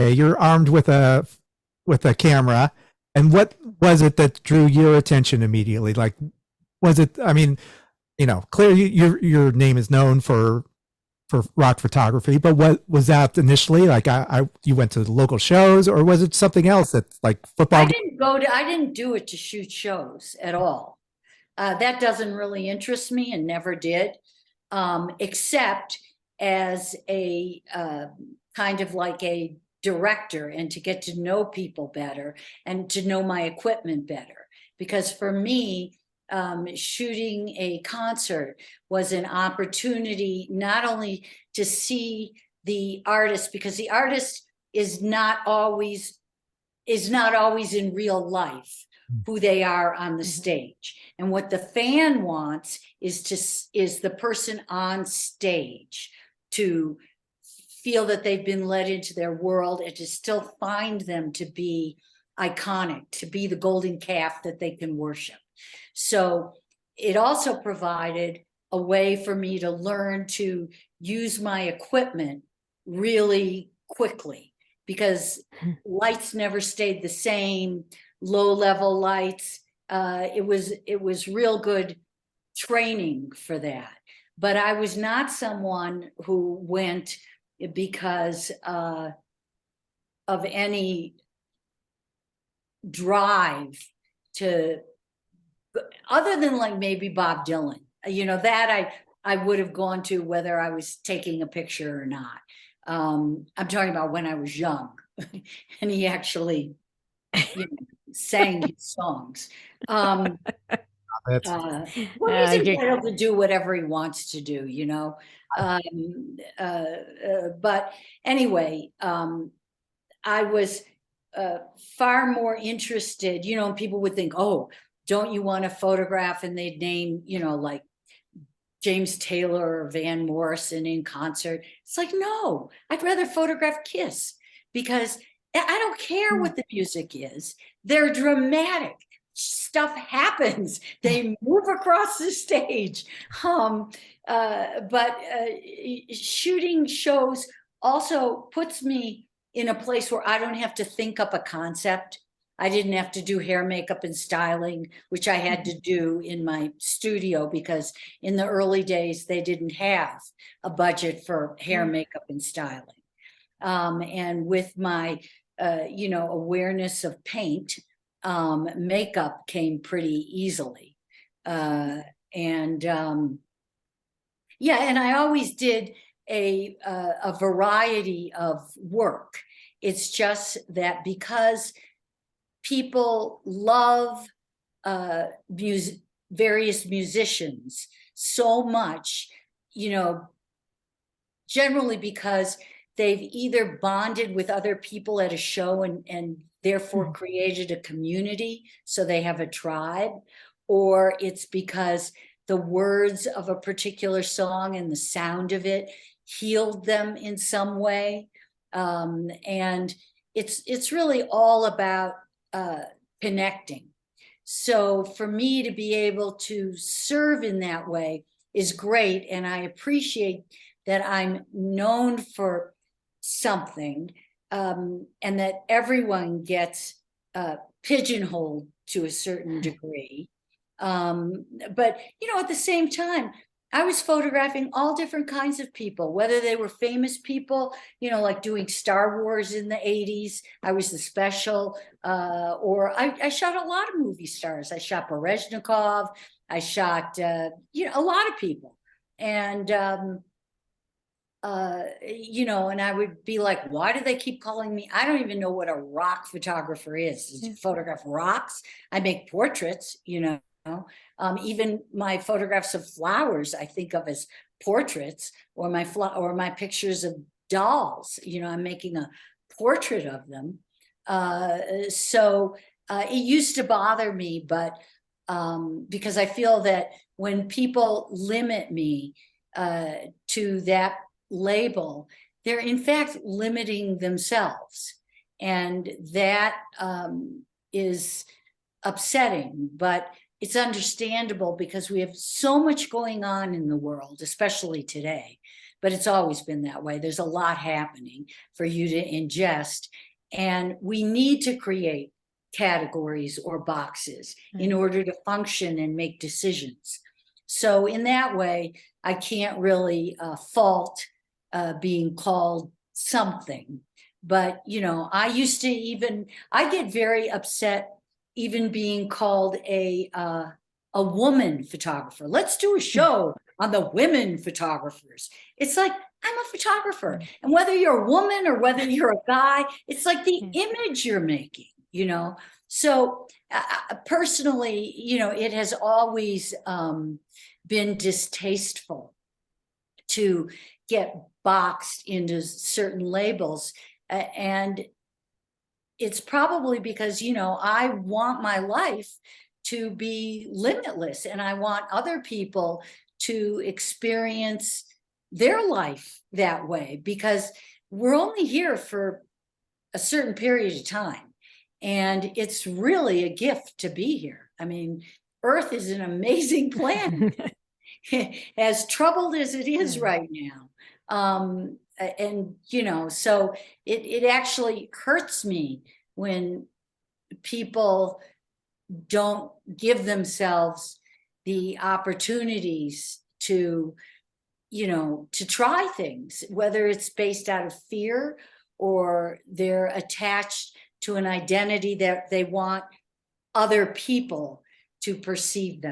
Okay, you're armed with a camera, and what was it that drew your attention immediately? Like, was it? I mean, clearly your name is known for rock photography, but what was that initially? Like, you went to the local shows, or was it something else that like football? I didn't do it to shoot shows at all. That doesn't really interest me and never did, except as a kind of like a director and to get to know people better and to know my equipment better. Because for me, shooting a concert was an opportunity not only to see the artist, because the artist is not always in real life who they are on the stage. And what the fan wants is the person on stage to feel that they've been let into their world and to still find them to be iconic, to be the golden calf that they can worship. So it also provided a way for me to learn to use my equipment really quickly, because lights never stayed the same, low level lights. It was real good training for that. But I was not someone who went because of any drive to, other than like maybe Bob Dylan, that I would have gone to whether I was taking a picture or not. I'm talking about when I was young and he actually sang his songs. That's Well, he's entitled to do whatever he wants to do, but anyway, I was far more interested, and people would think, oh, don't you want to photograph? And they'd name, like James Taylor or Van Morrison in concert. It's like, no, I'd rather photograph Kiss, because I don't care what the music is. They're dramatic. Stuff happens. They move across the stage. But shooting shows also puts me in a place where I don't have to think up a concept. I didn't have to do hair, makeup, and styling, which I had to do in my studio, because in the early days, they didn't have a budget for hair, makeup, and styling. And with my, awareness of paint, makeup came pretty easily. And I always did a variety of work. It's just that because people love various musicians so much, generally because they've either bonded with other people at a show and therefore created a community, so they have a tribe, or it's because the words of a particular song and the sound of it healed them in some way. And it's really all about connecting. So for me to be able to serve in that way is great, and I appreciate that I'm known for something, and that everyone gets pigeonholed to a certain degree. But at the same time, I was photographing all different kinds of people, whether they were famous people, like doing Star Wars in the 80s. I was the special, or I shot a lot of movie stars. I shot Berezhnikov. I shot, a lot of people. And, and I would be like, why do they keep calling me? I don't even know what a rock photographer is. Photograph rocks. I make portraits, even my photographs of flowers I think of as portraits, or my pictures of dolls. I'm making a portrait of them. So it used to bother me, but because I feel that when people limit me to that label, they're in fact limiting themselves, and that is upsetting. But it's understandable, because we have so much going on in the world, especially today, but it's always been that way. There's a lot happening for you to ingest, and we need to create categories or boxes in order to function and make decisions. So in that way, I can't really fault being called something. But, you know, I get very upset even being called a woman photographer. Let's do a show on the women photographers. It's like, I'm a photographer. And whether you're a woman or whether you're a guy, it's like the image you're making, you know? So personally, you know, it has always been distasteful to get boxed into certain labels. And it's probably because, you know, I want my life to be limitless, and I want other people to experience their life that way, because we're only here for a certain period of time. And it's really a gift to be here. I mean, Earth is an amazing planet, as troubled as it is right now. And, you know, so it actually hurts me when people don't give themselves the opportunities to, you know, to try things, whether it's based out of fear or they're attached to an identity that they want other people to perceive them